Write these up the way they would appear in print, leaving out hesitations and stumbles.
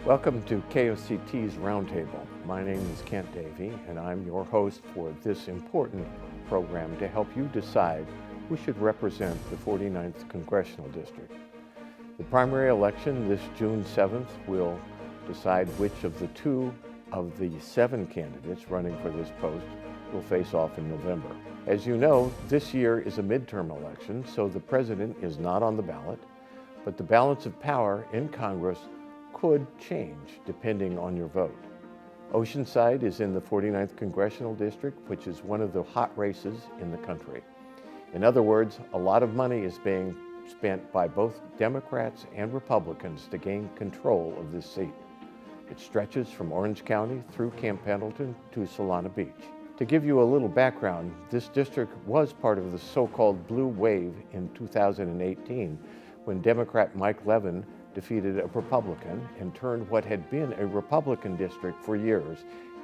Welcome to KOCT's Roundtable. My name is Davy, and I'm your host for this important program to help you decide who should represent the 49th Congressional District. The primary election this June 7th will decide which of the two of the 7 candidates running for this post will face off in November. As you know, this year is a midterm election, so the president is not on the ballot, but the balance of power in Congress could change depending on your vote. Oceanside is in the 49th Congressional District, which is one of the hot races in the country. In other words, a lot of money is being spent by both Democrats and Republicans to gain control of this seat. It stretches from Orange County through Camp Pendleton to Solana Beach. To give you a little background, this district was part of the so-called Blue Wave in 2018 when Democrat Mike Levin defeated a Republican and turned what had been a Republican district for years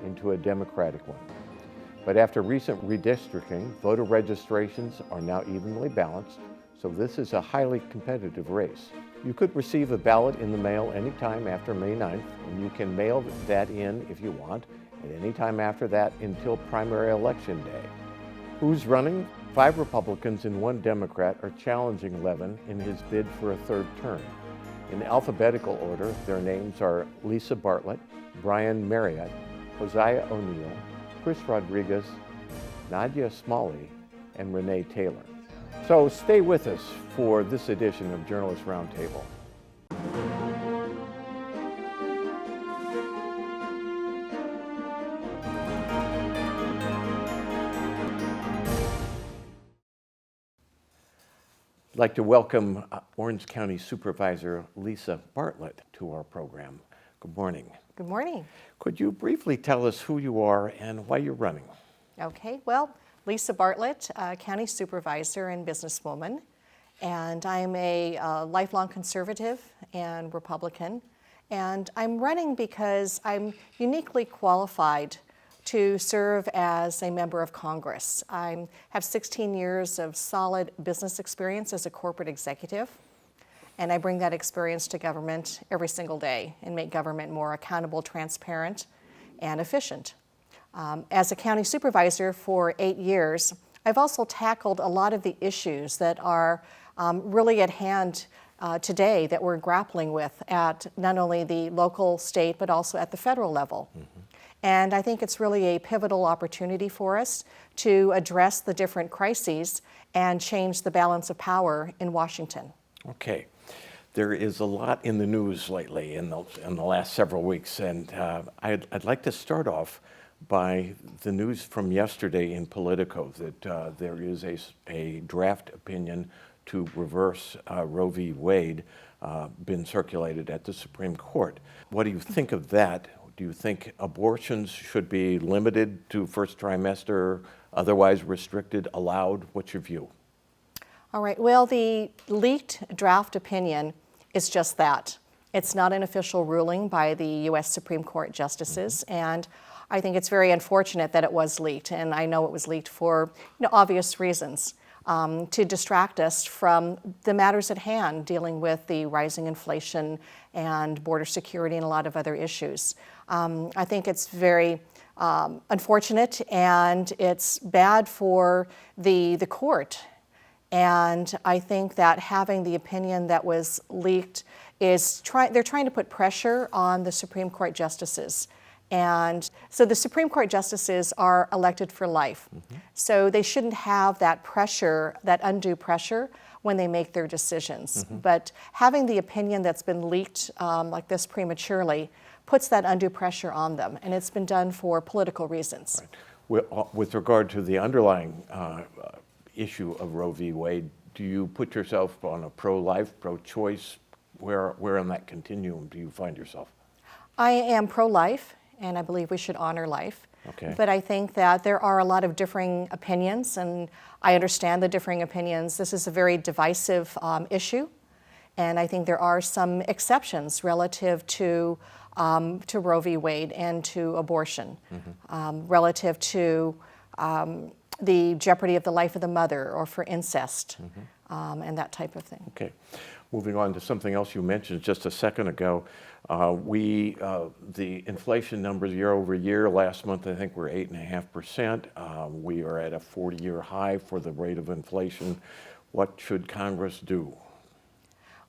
into a Democratic one. But after recent redistricting, voter registrations are now evenly balanced, so this is a highly competitive race. You could receive a ballot in the mail anytime after May 9th, and you can mail that in if you want, at any time after that until primary election day. Who's running? 5 Republicans and 1 Democrat are challenging Levin in his bid for a 3rd term. In alphabetical order, their names are Lisa Bartlett, Brian Marriott, Hosea O'Neill, Chris Rodriguez, Nadia Smalley, and Renee Taylor. So stay with us for this edition of Journalist Roundtable. I'd like to welcome Orange County Supervisor Lisa Bartlett to our program. Good morning. Good morning. Could you briefly tell us who you are and why you're running? Okay, well, Lisa Bartlett, County Supervisor and businesswoman, and I'm a lifelong conservative and Republican, and I'm running because I'm uniquely qualified to serve as a member of Congress. I have 16 years of solid business experience as a corporate executive, and I bring that experience to government every single day and make government more accountable, transparent, and efficient. As a county supervisor for 8 years, I've also tackled a lot of the issues that are really at hand today that we're grappling with at not only the local, state, but also at the federal level. Mm-hmm. And I think it's really a pivotal opportunity for us to address the different crises and change the balance of power in Washington. Okay. There is a lot in the news lately in the last several weeks, and I'd like to start off by the news from yesterday in Politico that there is a draft opinion to reverse Roe v. Wade been circulated at the Supreme Court. What do you think of that? Do you think abortions should be limited to first trimester, otherwise restricted, allowed? What's your view? All right, well, the leaked draft opinion is just that. It's not an official ruling by the U.S. Supreme Court justices, and I think it's very unfortunate that it was leaked, and I know it was leaked for obvious reasons, to distract us from the matters at hand, dealing with the rising inflation and border security and a lot of other issues. I think it's very unfortunate, and it's bad for the court. And I think that having the opinion that was leaked is they're trying to put pressure on the Supreme Court justices. And so the Supreme Court justices are elected for life. Mm-hmm. So they shouldn't have that pressure, that undue pressure, when they make their decisions. Mm-hmm. But having the opinion that's been leaked like this prematurely puts that undue pressure on them, and it's been done for political reasons. Right. With regard to the underlying issue of Roe v. Wade, do you put yourself on a pro-life, pro-choice? Where on that continuum do you find yourself? I am pro-life, and I believe we should honor life. Okay. But I think that there are a lot of differing opinions, and I understand the differing opinions. This is a very divisive issue, and I think there are some exceptions relative to Roe v. Wade and to abortion, mm-hmm. Relative to the jeopardy of the life of the mother or for incest, mm-hmm. And that type of thing. Okay. Moving on to something else you mentioned just a second ago, the inflation numbers year over year, last month I think were 8.5%. We are at a 40-year high for the rate of inflation. What should Congress do?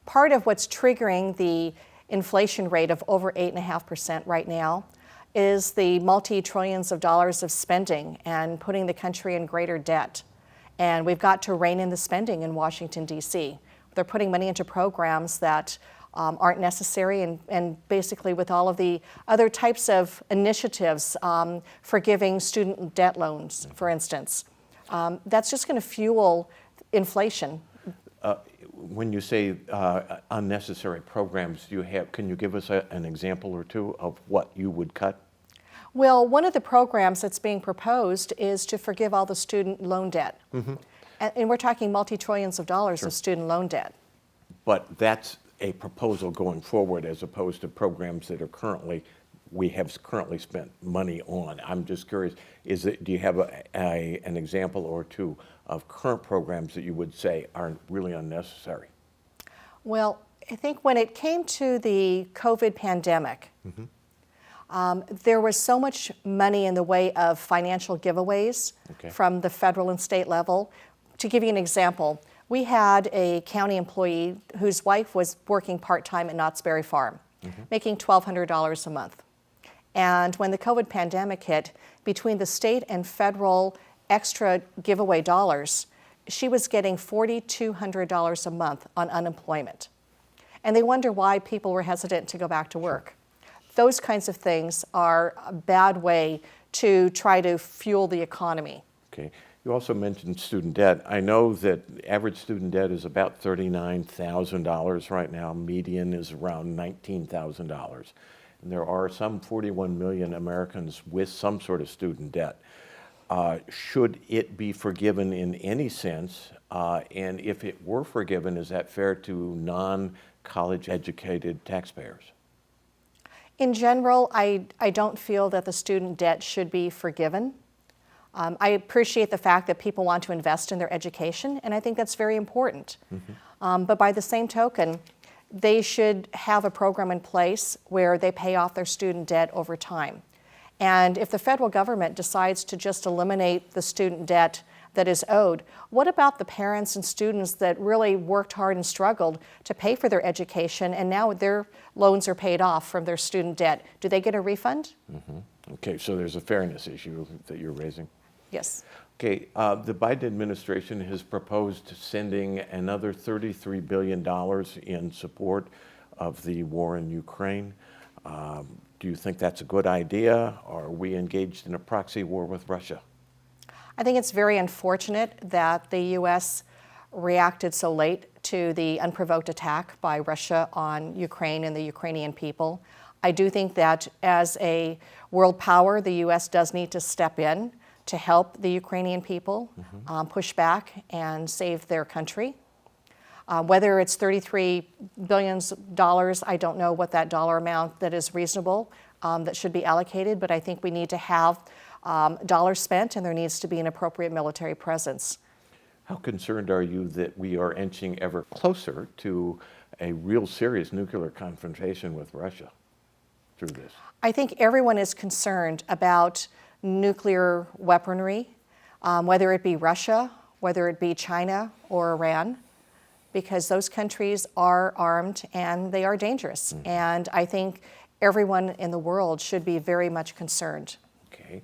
Part of what's triggering the inflation rate of over 8.5% right now is the multi-trillions of dollars of spending and putting the country in greater debt. And we've got to rein in the spending in Washington, D.C. They're putting money into programs that aren't necessary, and basically with all of the other types of initiatives, forgiving student debt loans, for instance. That's just going to fuel inflation. When you say unnecessary programs, can you give us an example or two of what you would cut? Well, one of the programs that's being proposed is to forgive all the student loan debt. Mm-hmm. And we're talking multi-trillions of dollars of student loan debt. But that's a proposal going forward as opposed to programs that we have currently spent money on. I'm just curious, do you have an example or two of current programs that you would say are really unnecessary? Well, I think when it came to the COVID pandemic, there was so much money in the way of financial giveaways from the federal and state level. To give you an example, we had a county employee whose wife was working part-time at Knott's Berry Farm, making $1,200 a month. And when the COVID pandemic hit, between the state and federal extra giveaway dollars, she was getting $4,200 a month on unemployment. And they wonder why people were hesitant to go back to work. Those kinds of things are a bad way to try to fuel the economy. Okay. You also mentioned student debt. I know that average student debt is about $39,000 right now. Median is around $19,000. And there are some 41 million Americans with some sort of student debt. Should it be forgiven in any sense? And if it were forgiven, is that fair to non-college educated taxpayers? In general, I don't feel that the student debt should be forgiven. I appreciate the fact that people want to invest in their education, and I think that's very important. But by the same token, they should have a program in place where they pay off their student debt over time. And if the federal government decides to just eliminate the student debt that is owed, what about the parents and students that really worked hard and struggled to pay for their education, and now their loans are paid off from their student debt? Do they get a refund? Okay, so there's a fairness issue that you're raising. Yes. Okay, the Biden administration has proposed sending another $33 billion in support of the war in Ukraine. Do you think that's a good idea? Or are we engaged in a proxy war with Russia? I think it's very unfortunate that the U.S. reacted so late to the unprovoked attack by Russia on Ukraine and the Ukrainian people. I do think that as a world power, the U.S. does need to step in to help the Ukrainian people push back and save their country. Whether it's $33 billion, I don't know what that dollar amount that is reasonable that should be allocated, but I think we need to have dollars spent, and there needs to be an appropriate military presence. How concerned are you that we are inching ever closer to a real serious nuclear confrontation with Russia through this? I think everyone is concerned about nuclear weaponry, whether it be Russia, whether it be China or Iran, because those countries are armed and they are dangerous. And I think everyone in the world should be very much concerned. Okay.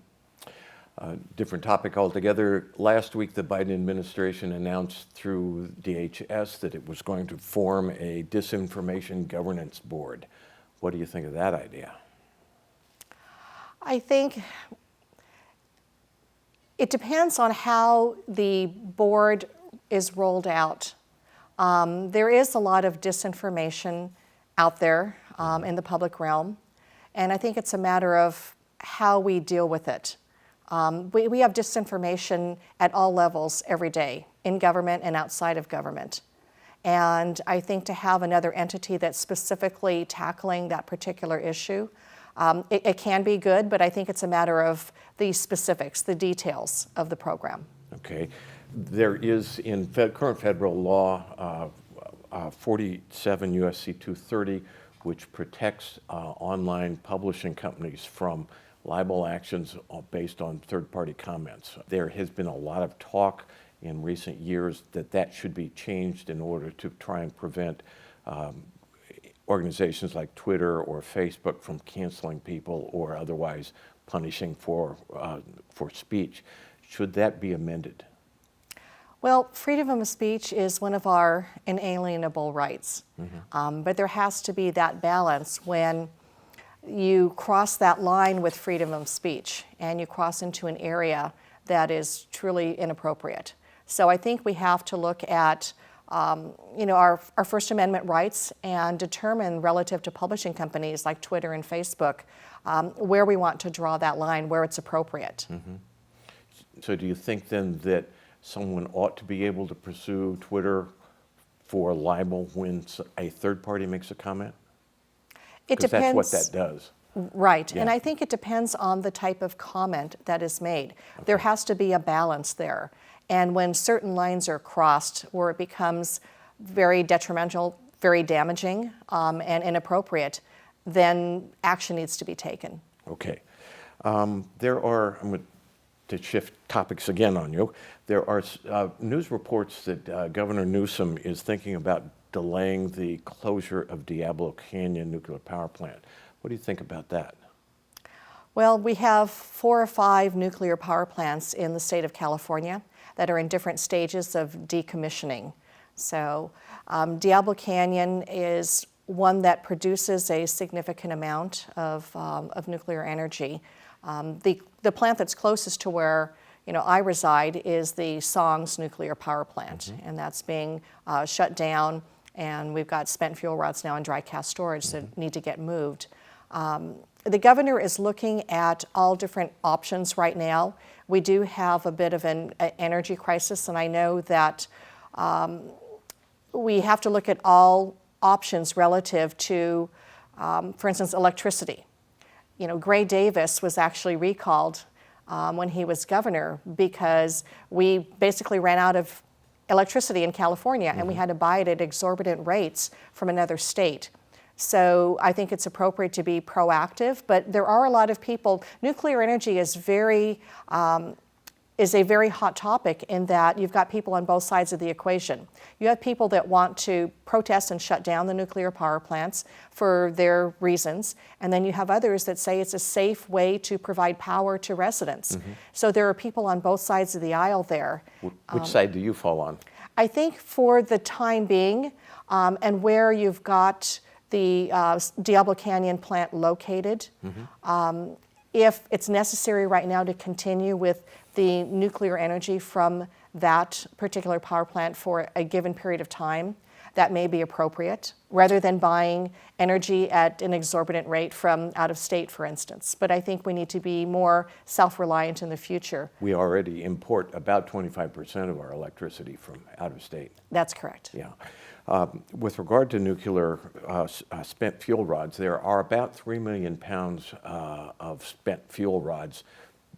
Different topic altogether. Last week, the Biden administration announced through DHS that it was going to form a Disinformation Governance Board. What do you think of that idea? I think it depends on how the board is rolled out. There is a lot of disinformation out there in the public realm, and I think it's a matter of how we deal with it. We have disinformation at all levels every day, in government and outside of government. And I think to have another entity that's specifically tackling that particular issue, it can be good, but I think it's a matter of the specifics, the details of the program. Okay. There is, in current federal law, 47 U.S.C. 230, which protects online publishing companies from libel actions based on third-party comments. There has been a lot of talk in recent years that that should be changed in order to try and prevent organizations like Twitter or Facebook from canceling people or otherwise punishing for speech. Should that be amended? Well, freedom of speech is one of our inalienable rights, but there has to be that balance when you cross that line with freedom of speech and you cross into an area that is truly inappropriate. So I think we have to look at our First Amendment rights and determine relative to publishing companies like Twitter and Facebook where we want to draw that line, where it's appropriate. So do you think then that someone ought to be able to pursue Twitter for libel when a third party makes a comment? It depends. That's what that does. Right, Yeah. and I think it depends on the type of comment that is made. There has to be a balance there. And when certain lines are crossed where it becomes very detrimental, very damaging, and inappropriate, then action needs to be taken. Okay. I'm going to shift topics again on you. There are news reports that Governor Newsom is thinking about delaying the closure of Diablo Canyon nuclear power plant. What do you think about that? Well, we have 4 or 5 nuclear power plants in the state of California that are in different stages of decommissioning. So Diablo Canyon is one that produces a significant amount of nuclear energy. The plant that's closest to where I reside is the Songs nuclear power plant, and that's being shut down, and we've got spent fuel rods now in dry cast storage that need to get moved. The governor is looking at all different options right now. We do have a bit of an energy crisis, and I know that we have to look at all options relative to, for instance, electricity. Gray Davis was actually recalled when he was governor because we basically ran out of electricity in California and we had to buy it at exorbitant rates from another state. So I think it's appropriate to be proactive, but there are a lot of people. Nuclear energy is a very hot topic in that you've got people on both sides of the equation. You have people that want to protest and shut down the nuclear power plants for their reasons, and then you have others that say it's a safe way to provide power to residents. So there are people on both sides of the aisle there. Which side do you fall on? I think for the time being, and where you've got the Diablo Canyon plant located, if it's necessary right now to continue with the nuclear energy from that particular power plant for a given period of time, that may be appropriate, rather than buying energy at an exorbitant rate from out of state, for instance. But I think we need to be more self-reliant in the future. We already import about 25% of our electricity from out of state. That's correct. Yeah. With regard to nuclear spent fuel rods, there are about 3 million pounds of spent fuel rods,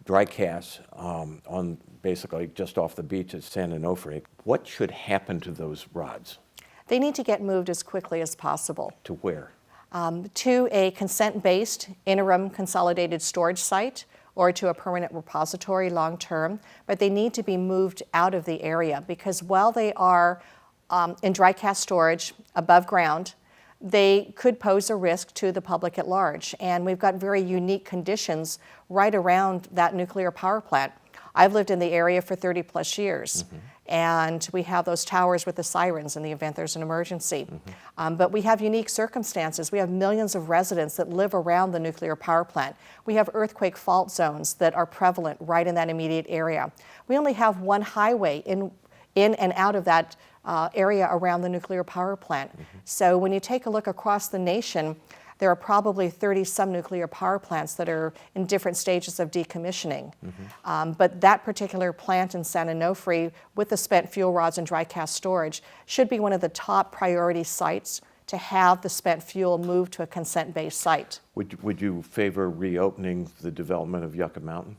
dry cast, on basically just off the beach at San Onofre. What should happen to those rods? They need to get moved as quickly as possible. To where? To a consent-based interim consolidated storage site or to a permanent repository long-term, but they need to be moved out of the area because while they are in dry cast storage above ground, they could pose a risk to the public at large. And we've got very unique conditions right around that nuclear power plant. I've lived in the area for 30 plus years, and we have those towers with the sirens in the event there's an emergency. But we have unique circumstances. We have millions of residents that live around the nuclear power plant. We have earthquake fault zones that are prevalent right in that immediate area. We only have one highway in and out of that area around the nuclear power plant. So when you take a look across the nation, there are probably 30-some nuclear power plants that are in different stages of decommissioning. But that particular plant in San Onofre with the spent fuel rods and dry cast storage should be one of the top priority sites to have the spent fuel moved to a consent-based site. Would you favor reopening the development of Yucca Mountain?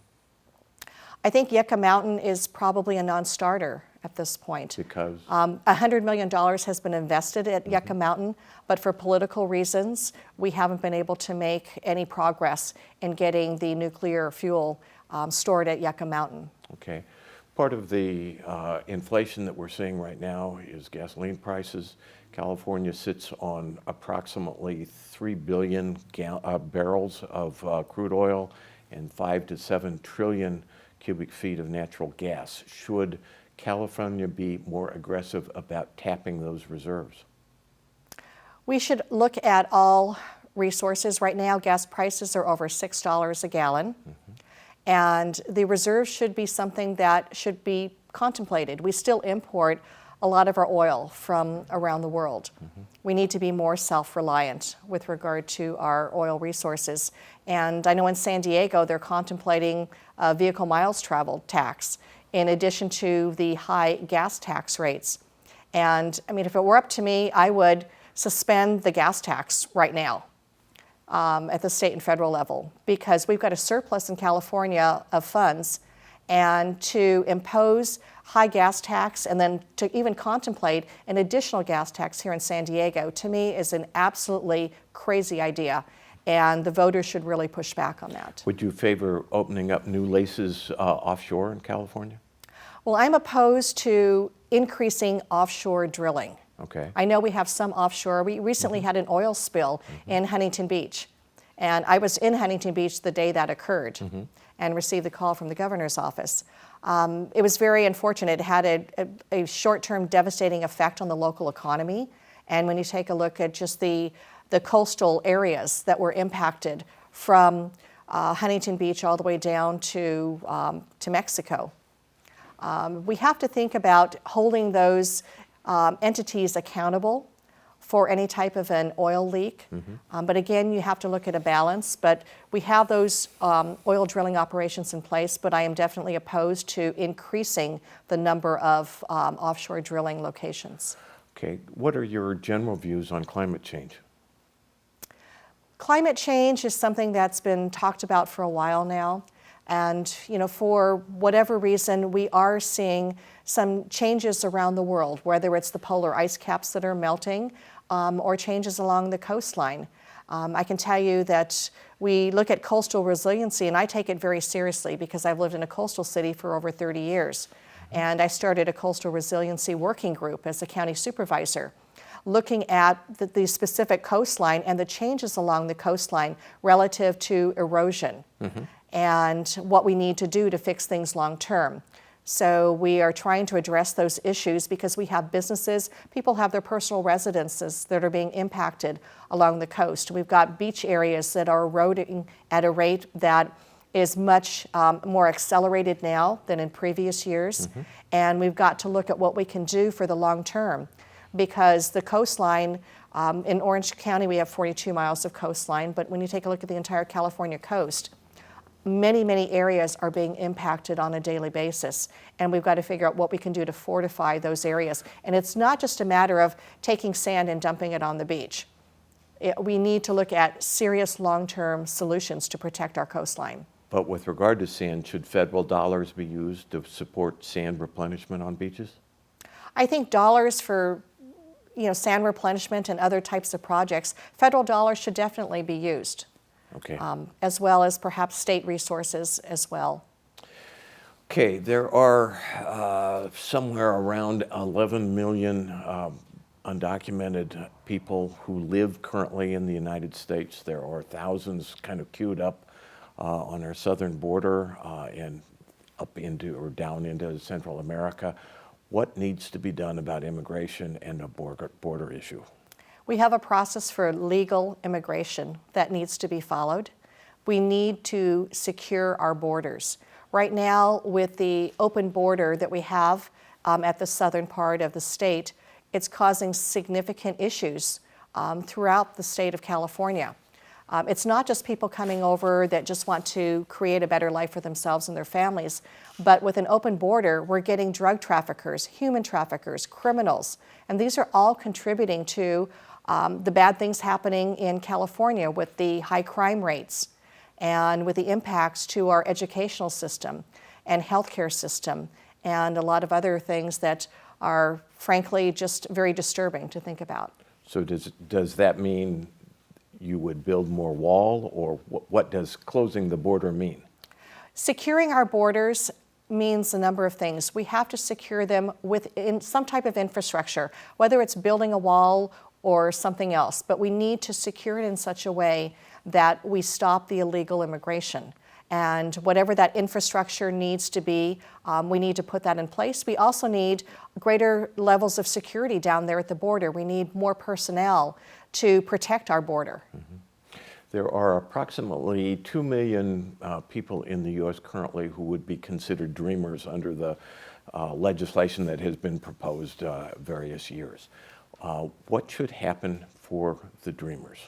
I think Yucca Mountain is probably a non-starter. at this point. Because? $100 million has been invested at Yucca Mountain, but for political reasons, we haven't been able to make any progress in getting the nuclear fuel stored at Yucca Mountain. Okay. Part of the inflation that we're seeing right now is gasoline prices. California sits on approximately 3 billion barrels of crude oil and 5 to 7 trillion cubic feet of natural gas. Should California be more aggressive about tapping those reserves? We should look at all resources. Right now, gas prices are over $6 a gallon. And the reserves should be something that should be contemplated. We still import a lot of our oil from around the world. We need to be more self-reliant with regard to our oil resources. And I know in San Diego, they're contemplating a vehicle miles traveled tax in addition to the high gas tax rates. And I mean, if it were up to me, I would suspend the gas tax right now. At the state and federal level, because we've got a surplus in California of funds, and to impose high gas tax and then to even contemplate an additional gas tax here in San Diego, to me is an absolutely crazy idea, and the voters should really push back on that. Would you favor opening up new leases offshore in California? Well, I'm opposed to increasing offshore drilling. Okay. I know we have some offshore. We recently had an oil spill in Huntington Beach, and I was in Huntington Beach the day that occurred and received the call from the governor's office. It was very unfortunate. It had a short-term devastating effect on the local economy, and when you take a look at just the coastal areas that were impacted from Huntington Beach all the way down to Mexico, we have to think about holding those entities accountable for any type of an oil leak. But again, you have to look at a balance. But we have those oil drilling operations in place, but I am definitely opposed to increasing the number of offshore drilling locations. Okay, what are your general views on climate change? Climate change is something that's been talked about for a while now. And you know, for whatever reason, we are seeing some changes around the world, whether it's the polar ice caps that are melting or changes along the coastline. I can tell you that we look at coastal resiliency, and I take it very seriously because I've lived in a coastal city for over 30 years. And I started a coastal resiliency working group as a county supervisor, looking at the specific coastline and the changes along the coastline relative to erosion. And what we need to do to fix things long term. So we are trying to address those issues because we have businesses, people have their personal residences that are being impacted along the coast. We've got beach areas that are eroding at a rate that is much more accelerated now than in previous years. And we've got to look at what we can do for the long term, because the coastline, in Orange County we have 42 miles of coastline, but when you take a look at the entire California coast, many areas are being impacted on a daily basis, and we've got to figure out what we can do to fortify those areas. And it's not just a matter of taking sand and dumping it on the beach. We need to look at serious long-term solutions to protect our coastline. But with regard to sand, should federal dollars be used to support sand replenishment on beaches? I think dollars for sand replenishment and other types of projects, federal dollars should definitely be used. Okay. As well as perhaps state resources as well. Okay, there are somewhere around 11 million undocumented people who live currently in the United States. There are thousands kind of queued up on our southern border and up into or down into Central America. What needs to be done about immigration and the border issue? We have a process for legal immigration that needs to be followed. We need to secure our borders. Right now, with the open border that we have at the southern part of the state, it's causing significant issues throughout the state of California. It's not just people coming over that just want to create a better life for themselves and their families, but with an open border, we're getting drug traffickers, human traffickers, criminals, and these are all contributing to the bad things happening in California with the high crime rates and with the impacts to our educational system and healthcare system and a lot of other things that are frankly just very disturbing to think about. So does that mean you would build more wall, or what does closing the border mean? Securing our borders means a number of things. We have to secure them within some type of infrastructure, whether it's building a wall or something else, but we need to secure it in such a way that we stop the illegal immigration. And whatever that infrastructure needs to be, we need to put that in place. We also need greater levels of security down there at the border. We need more personnel to protect our border. Mm-hmm. There are approximately 2 million people in the U.S. currently who would be considered dreamers under the legislation that has been proposed various years. What should happen for the dreamers?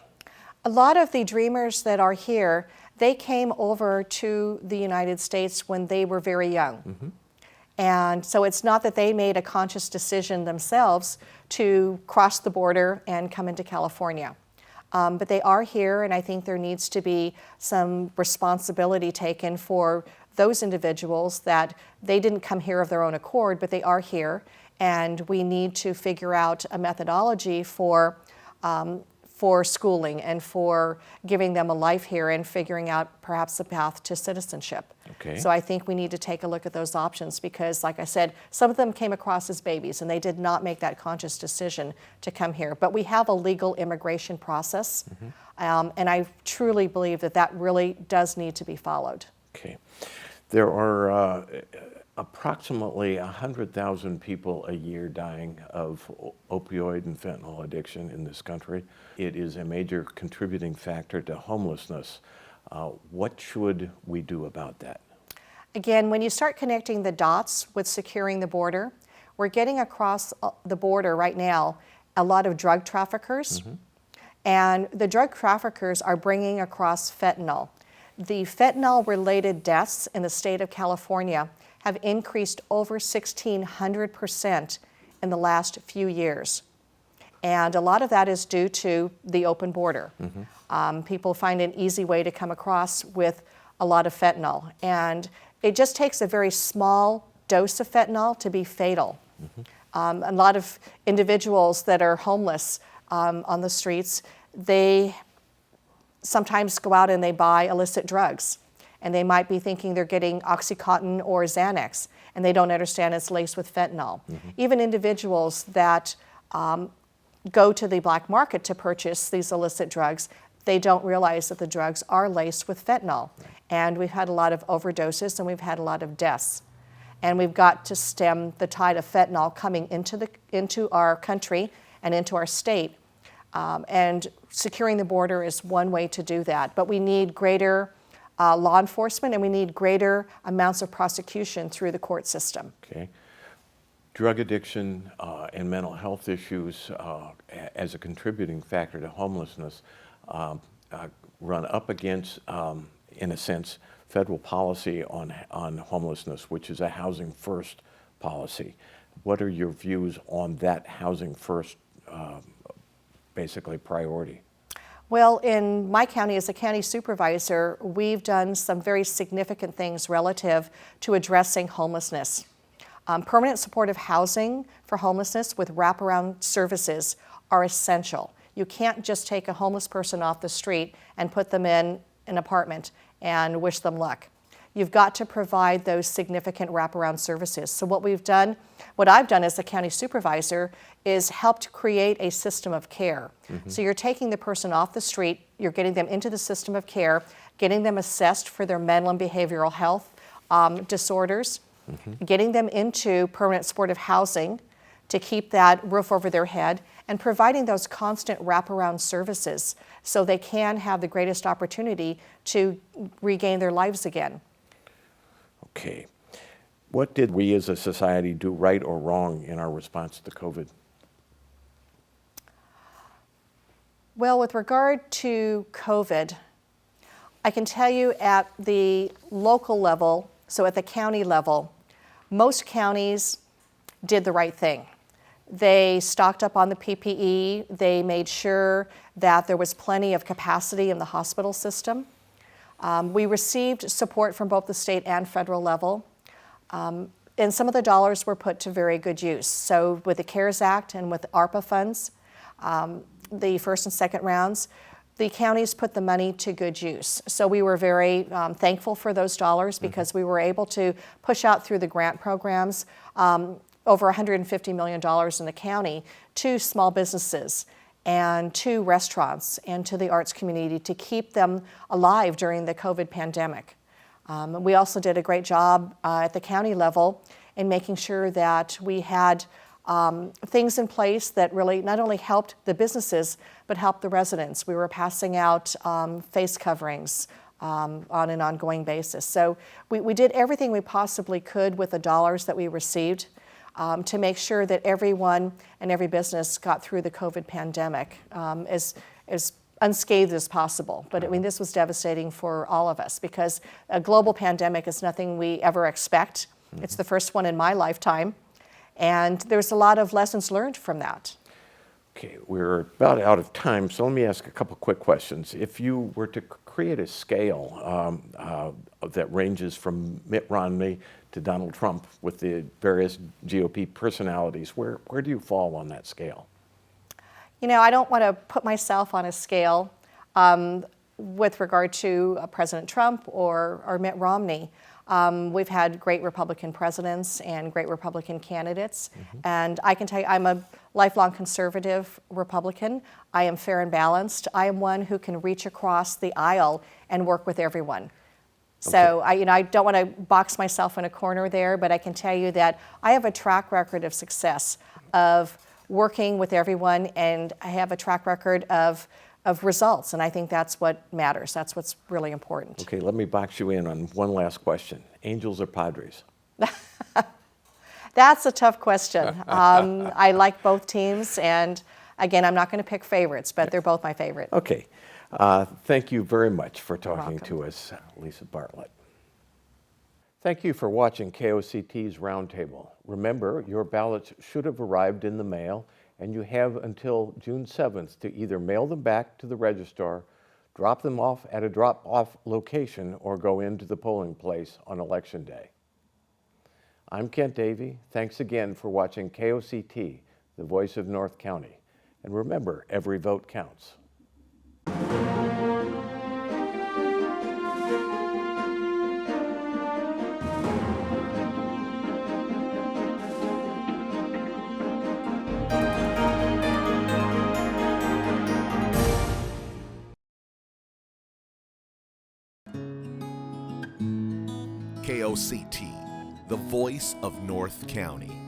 A lot of the dreamers that are here, they came over to the United States when they were very young. Mm-hmm. And so it's not that they made a conscious decision themselves to cross the border and come into California. But they are here, and I think there needs to be some responsibility taken for those individuals that they didn't come here of their own accord, but they are here, and we need to figure out a methodology for schooling and for giving them a life here and figuring out perhaps a path to citizenship. Okay. So I think we need to take a look at those options because, like I said, some of them came across as babies and they did not make that conscious decision to come here. But we have a legal immigration process, mm-hmm. And I truly believe that that really does need to be followed. Okay. There are approximately 100,000 people a year dying of opioid and fentanyl addiction in this country. It is a major contributing factor to homelessness. What should we do about that? Again, when you start connecting the dots with securing the border, we're getting across the border right now a lot of drug traffickers, mm-hmm. and the drug traffickers are bringing across fentanyl. The fentanyl-related deaths in the state of California have increased over 1,600% in the last few years. And a lot of that is due to the open border. Mm-hmm. People find an easy way to come across with a lot of fentanyl. And it just takes a very small dose of fentanyl to be fatal. Mm-hmm. A lot of individuals that are homeless on the streets, they sometimes go out and they buy illicit drugs. And they might be thinking they're getting Oxycontin or Xanax, and they don't understand it's laced with fentanyl. Mm-hmm. Even individuals that go to the black market to purchase these illicit drugs, they don't realize that the drugs are laced with fentanyl. Right. And we've had a lot of overdoses and we've had a lot of deaths. And we've got to stem the tide of fentanyl coming into our country and into our state. And securing the border is one way to do that. But we need greater law enforcement, and we need greater amounts of prosecution through the court system. Okay. Drug addiction and mental health issues as a contributing factor to homelessness run up against, in a sense, federal policy on homelessness, which is a housing first policy. What are your views on that housing first, basically, priority? Well, in my county, as a county supervisor, we've done some very significant things relative to addressing homelessness. Permanent supportive housing for homelessness with wraparound services are essential. You can't just take a homeless person off the street and put them in an apartment and wish them luck. You've got to provide those significant wraparound services. So what I've done as a county supervisor is helped create a system of care. Mm-hmm. So you're taking the person off the street, you're getting them into the system of care, getting them assessed for their mental and behavioral health disorders, mm-hmm. getting them into permanent supportive housing to keep that roof over their head, and providing those constant wraparound services so they can have the greatest opportunity to regain their lives again. Okay. What did we as a society do right or wrong in our response to COVID? Well, with regard to COVID, I can tell you at the local level, so at the county level, most counties did the right thing. They stocked up on the PPE. They made sure that there was plenty of capacity in the hospital system. We received support from both the state and federal level. And some of the dollars were put to very good use. So with the CARES Act and with ARPA funds, the first and second rounds, the counties put the money to good use. So we were very thankful for those dollars because we were able to push out through the grant programs over $150 million in the county to small businesses and to restaurants and to the arts community to keep them alive during the COVID pandemic. We also did a great job at the county level in making sure that we had things in place that really not only helped the businesses, but helped the residents. We were passing out face coverings on an ongoing basis. So we did everything we possibly could with the dollars that we received to make sure that everyone and every business got through the COVID pandemic as unscathed as possible. But I mean, this was devastating for all of us because a global pandemic is nothing we ever expect. It's the first one in my lifetime. And there's a lot of lessons learned from that. Okay, we're about out of time, so let me ask a couple quick questions. If you were to create a scale that ranges from Mitt Romney to Donald Trump with the various GOP personalities, where do you fall on that scale? You know, I don't want to put myself on a scale with regard to President Trump or Mitt Romney. We've had great Republican presidents and great Republican candidates, and I can tell you I'm a lifelong conservative Republican. I am fair and balanced. I am one who can reach across the aisle and work with everyone. So I don't want to box myself in a corner there, but I can tell you that I have a track record of success of working with everyone, and I have a track record of results, and I think that's what matters. That's what's really important. Okay, let me box you in on one last question. Angels or Padres? That's a tough question. I like both teams, and again, I'm not going to pick favorites, but they're both my favorite. Okay. Thank you very much for talking to us, Lisa Bartlett. Thank you for watching KOCT's Roundtable. Remember, your ballots should have arrived in the mail, and you have until June 7th to either mail them back to the registrar, drop them off at a drop-off location, or go into the polling place on Election Day. I'm Kent Davy. Thanks again for watching KOCT, the voice of North County. And remember, every vote counts. KOCT, the voice of North County.